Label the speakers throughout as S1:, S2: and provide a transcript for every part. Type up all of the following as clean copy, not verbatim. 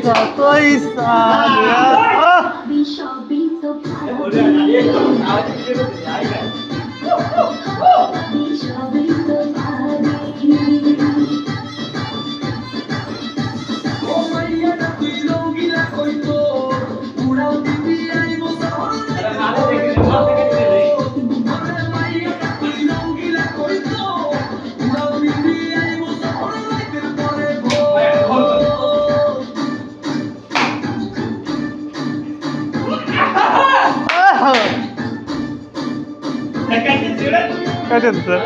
S1: যতই কাটেন স্যার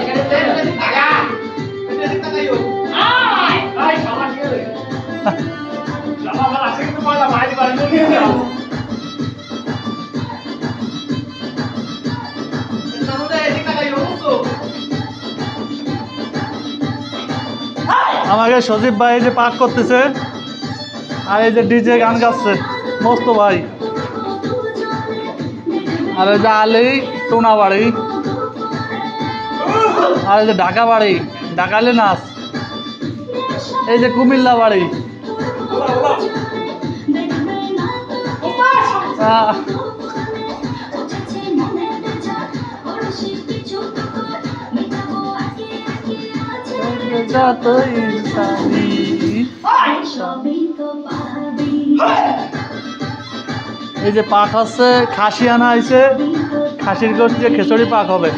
S1: আমাকে সজীব ভাই এই যে পাক করতেছে আর এই যে ডিজে গান গাচ্ছে মস্ত ভাই আর এই যে আলি টোনা বাড়ি আর এই যে ঢাকা বাড়ি ঢাকালে নাচ এই যে কুমিল্লা বাড়ি এই যে পাক হচ্ছে খাসি আনা হয়েছে খাসির গোশ দিয়ে খিচুড়ি পাক হবে